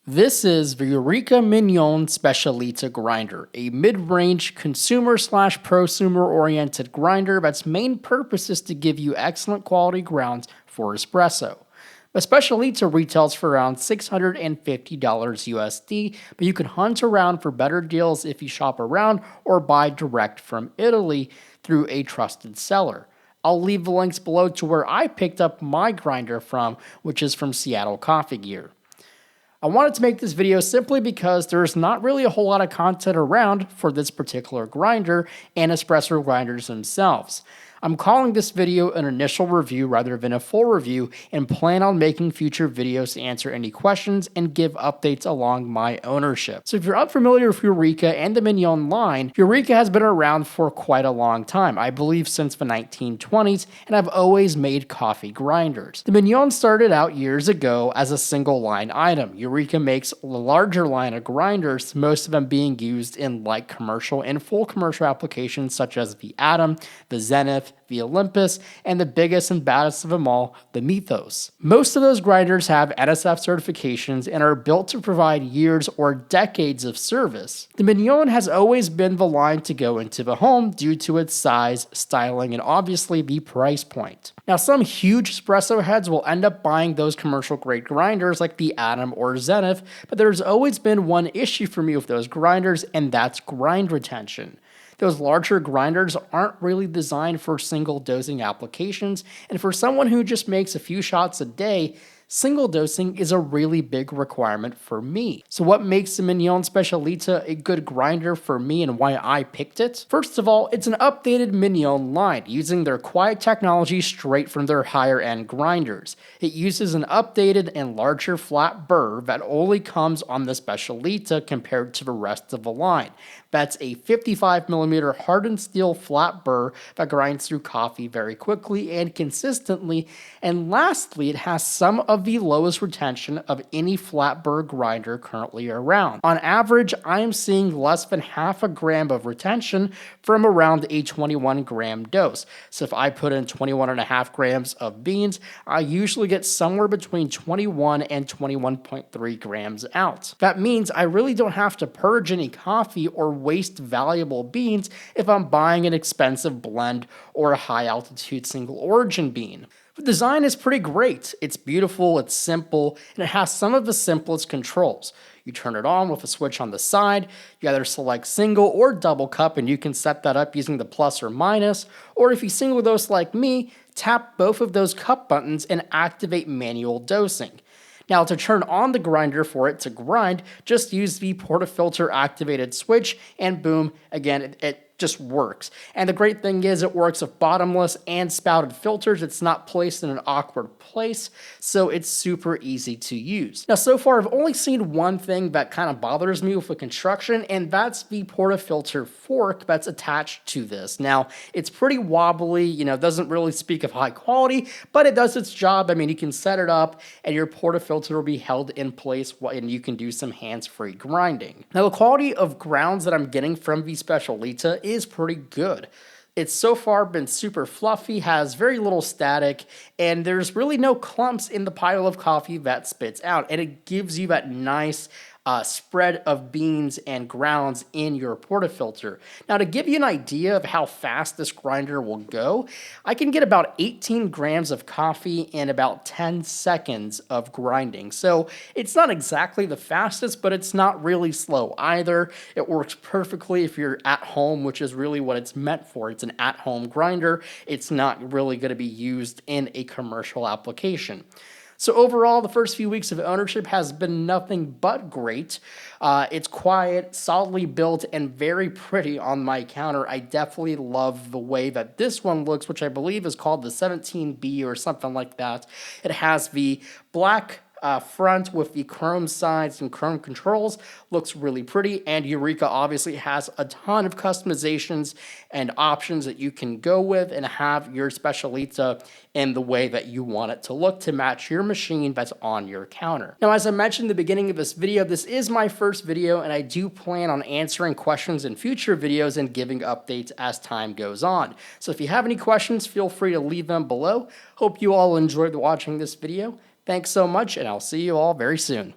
This is the Eureka Mignon Specialita grinder, a mid-range consumer/prosumer oriented grinder that's main purpose is to give you excellent quality grounds for espresso. The Specialita retails for around $650 USD, but you can hunt around for better deals if you shop around or buy direct from Italy through a trusted seller. I'll leave the links below to where I picked up my grinder from, which is from Seattle Coffee Gear. I wanted to make this video simply because there's not really a whole lot of content around for this particular grinder and espresso grinders themselves. I'm calling this video an initial review rather than a full review and plan on making future videos to answer any questions and give updates along my ownership. So if you're unfamiliar with Eureka and the Mignon line, Eureka has been around for quite a long time, I believe since the 1920s, and I've always made coffee grinders. The Mignon started out years ago as a single line item. Eureka makes a larger line of grinders, most of them being used in light commercial and full commercial applications such as the Atom, the Zenith, the Olympus, and the biggest and baddest of them all, the Mythos. Most of those grinders have NSF certifications and are built to provide years or decades of service. The Mignon has always been the line to go into the home due to its size, styling, and obviously the price point. Now, some huge espresso heads will end up buying those commercial grade grinders like the Atom or Zenith, but there's always been one issue for me with those grinders, and that's grind retention. Those larger grinders aren't really designed for single dosing applications, and for someone who just makes a few shots a day, single dosing is a really big requirement for me. So what makes the Mignon Specialita a good grinder for me and why I picked it? First of all, it's an updated Mignon line using their quiet technology straight from their higher end grinders. It uses an updated and larger flat burr that only comes on the Specialita compared to the rest of the line. That's a 55mm hardened steel flat burr that grinds through coffee very quickly and consistently. And lastly, it has some of the lowest retention of any flat burr grinder currently around. On average, I am seeing less than half a gram of retention from around a 21 gram dose. So if I put in 21.5 grams of beans, I usually get somewhere between 21 and 21.3 grams out. That means I really don't have to purge any coffee or waste valuable beans if I'm buying an expensive blend or a high altitude single origin bean. The design is pretty great. It's beautiful, it's simple, and it has some of the simplest controls. You turn it on with a switch on the side, you either select single or double cup, and you can set that up using the plus or minus, or if you single dose like me, tap both of those cup buttons and activate manual dosing. Now, to turn on the grinder for it to grind, just use the portafilter activated switch, and boom, again, it just works. And the great thing is it works with bottomless and spouted filters. It's not placed in an awkward place, so it's super easy to use. Now, so far, I've only seen one thing that kind of bothers me with the construction, and that's the portafilter fork that's attached to this. Now, it's pretty wobbly, doesn't really speak of high quality, but it does its job. I mean, you can set it up, and your portafilter will be held in place, and you can do some hands-free grinding. Now, the quality of grounds that I'm getting from the Specialita is pretty good. It's so far been super fluffy, has very little static, and there's really no clumps in the pile of coffee that spits out, and it gives you that nice spread of beans and grounds in your portafilter. Now, to give you an idea of how fast this grinder will go, I can get about 18 grams of coffee in about 10 seconds of grinding. So it's not exactly the fastest, but it's not really slow either. It works perfectly if you're at home, which is really what it's meant for. It's an at-home grinder. It's not really going to be used in a commercial application. So overall, the first few weeks of ownership has been nothing but great. It's quiet, solidly built, and very pretty on my counter. I definitely love the way that this one looks, which I believe is called the 17B or something like that. It has the black front with the chrome sides and chrome controls. Looks really pretty, and Eureka obviously has a ton of customizations and options that you can go with and have your Specialita in the way that you want it to look to match your machine that's on your counter. Now, as I mentioned in the beginning of this video, this is my first video, and I do plan on answering questions in future videos and giving updates as time goes on. So if you have any questions, feel free to leave them below. Hope you all enjoyed watching this video. Thanks so much, and I'll see you all very soon.